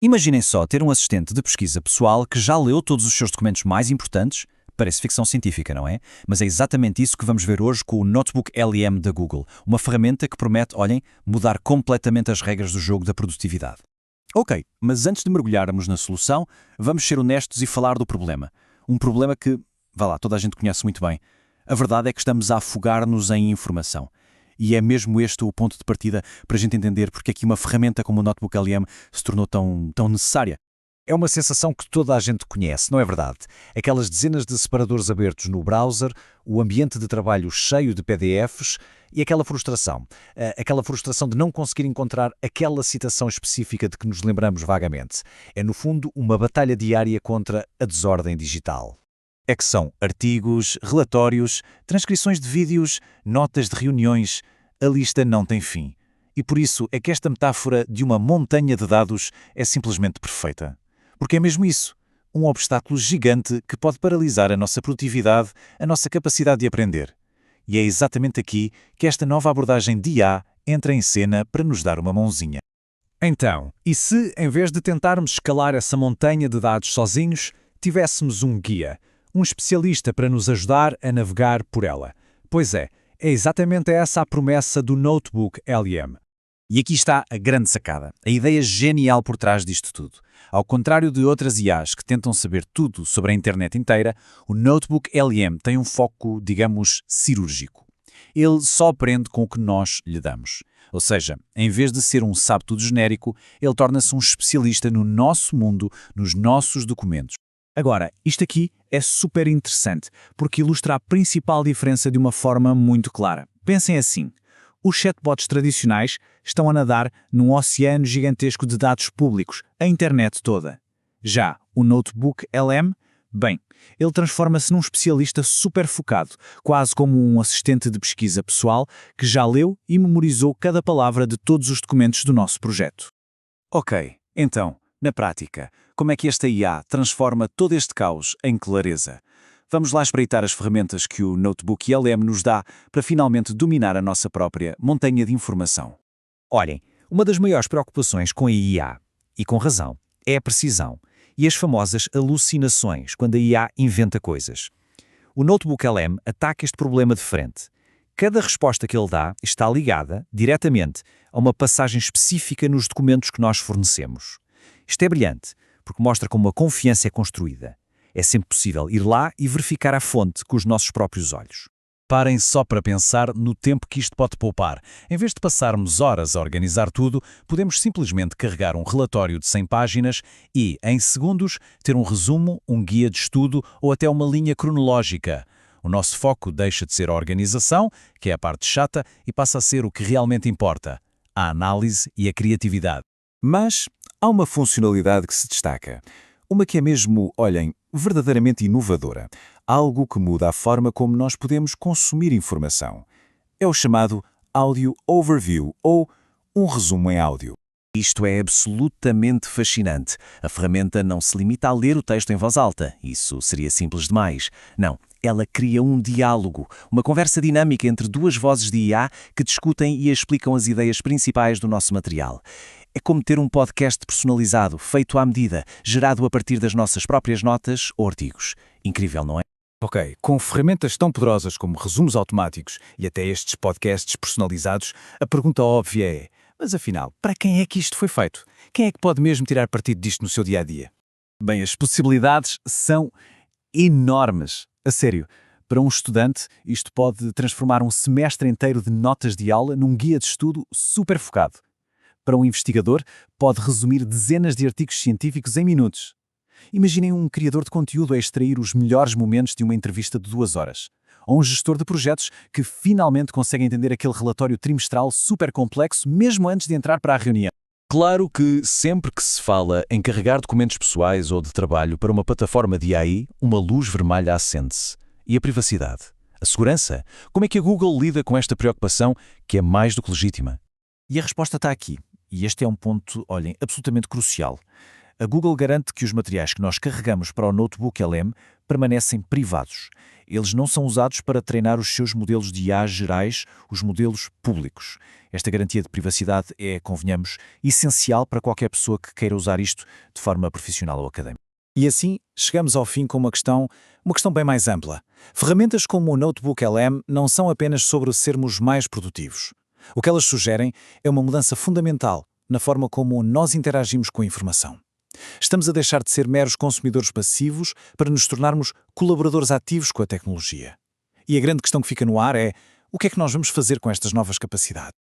Imaginem só ter um assistente de pesquisa pessoal que já leu todos os seus documentos mais importantes. Parece ficção científica, não é? Mas é exatamente isso que vamos ver hoje com o Notebook LM da Google, uma ferramenta que promete, olhem, mudar completamente as regras do jogo da produtividade. Ok, mas antes de mergulharmos na solução, vamos ser honestos e falar do problema. Um problema que, vá lá, toda a gente conhece muito bem. A verdade é que estamos a afogar-nos em informação. E é mesmo este o ponto de partida para a gente entender porque é que uma ferramenta como o Notebook LM se tornou tão necessária. É uma sensação que toda a gente conhece, não é verdade? Aquelas dezenas de separadores abertos no browser, o ambiente de trabalho cheio de PDFs e aquela frustração. Aquela frustração de não conseguir encontrar aquela citação específica de que nos lembramos vagamente. É, no fundo, uma batalha diária contra a desordem digital. É que são artigos, relatórios, transcrições de vídeos, notas de reuniões. A lista não tem fim. E por isso é que esta metáfora de uma montanha de dados é simplesmente perfeita. Porque é mesmo isso, um obstáculo gigante que pode paralisar a nossa produtividade, a nossa capacidade de aprender. E é exatamente aqui que esta nova abordagem de IA entra em cena para nos dar uma mãozinha. Então, e se, em vez de tentarmos escalar essa montanha de dados sozinhos, tivéssemos um guia, um especialista para nos ajudar a navegar por ela? Pois é exatamente essa a promessa do Notebook LM. E aqui está a grande sacada, a ideia genial por trás disto tudo. Ao contrário de outras IAs que tentam saber tudo sobre a internet inteira, o Notebook LM tem um foco, digamos, cirúrgico. Ele só aprende com o que nós lhe damos. Ou seja, em vez de ser um sabe-tudo genérico, ele torna-se um especialista no nosso mundo, nos nossos documentos. Agora, isto aqui é super interessante, porque ilustra a principal diferença de uma forma muito clara. Pensem assim. Os chatbots tradicionais estão a nadar num oceano gigantesco de dados públicos, a internet toda. Já o Notebook LM, bem, ele transforma-se num especialista super focado, quase como um assistente de pesquisa pessoal que já leu e memorizou cada palavra de todos os documentos do nosso projeto. Ok, então, na prática, como é que esta IA transforma todo este caos em clareza? Vamos lá espreitar as ferramentas que o Notebook LM nos dá para finalmente dominar a nossa própria montanha de informação. Olhem, uma das maiores preocupações com a IA, e com razão, é a precisão e as famosas alucinações quando a IA inventa coisas. O Notebook LM ataca este problema de frente. Cada resposta que ele dá está ligada, diretamente, a uma passagem específica nos documentos que nós fornecemos. Isto é brilhante, porque mostra como a confiança é construída. É sempre possível ir lá e verificar a fonte com os nossos próprios olhos. Parem só para pensar no tempo que isto pode poupar. Em vez de passarmos horas a organizar tudo, podemos simplesmente carregar um relatório de 100 páginas e, em segundos, ter um resumo, um guia de estudo ou até uma linha cronológica. O nosso foco deixa de ser a organização, que é a parte chata, e passa a ser o que realmente importa, a análise e a criatividade. Mas há uma funcionalidade que se destaca. Uma que é mesmo, olhem, verdadeiramente inovadora. Algo que muda a forma como nós podemos consumir informação. É o chamado Audio Overview, ou um resumo em áudio. Isto é absolutamente fascinante. A ferramenta não se limita a ler o texto em voz alta. Isso seria simples demais. Não, ela cria um diálogo, uma conversa dinâmica entre duas vozes de IA que discutem e explicam as ideias principais do nosso material. É como ter um podcast personalizado, feito à medida, gerado a partir das nossas próprias notas ou artigos. Incrível, não é? Ok, com ferramentas tão poderosas como resumos automáticos e até estes podcasts personalizados, a pergunta óbvia é: mas afinal, para quem é que isto foi feito? Quem é que pode mesmo tirar partido disto no seu dia-a-dia? Bem, as possibilidades são enormes. A sério, para um estudante, isto pode transformar um semestre inteiro de notas de aula num guia de estudo super focado. Para um investigador, pode resumir dezenas de artigos científicos em minutos. Imaginem um criador de conteúdo a extrair os melhores momentos de uma entrevista de 2 horas. Ou um gestor de projetos que finalmente consegue entender aquele relatório trimestral super complexo mesmo antes de entrar para a reunião. Claro que sempre que se fala em carregar documentos pessoais ou de trabalho para uma plataforma de AI, uma luz vermelha acende-se. E a privacidade? A segurança? Como é que a Google lida com esta preocupação que é mais do que legítima? E a resposta está aqui. E este é um ponto, olhem, absolutamente crucial. A Google garante que os materiais que nós carregamos para o Notebook LM permanecem privados. Eles não são usados para treinar os seus modelos de IA gerais, os modelos públicos. Esta garantia de privacidade é, convenhamos, essencial para qualquer pessoa que queira usar isto de forma profissional ou académica. E assim, chegamos ao fim com uma questão bem mais ampla. Ferramentas como o Notebook LM não são apenas sobre sermos mais produtivos. O que elas sugerem é uma mudança fundamental na forma como nós interagimos com a informação. Estamos a deixar de ser meros consumidores passivos para nos tornarmos colaboradores ativos com a tecnologia. E a grande questão que fica no ar é: o que é que nós vamos fazer com estas novas capacidades?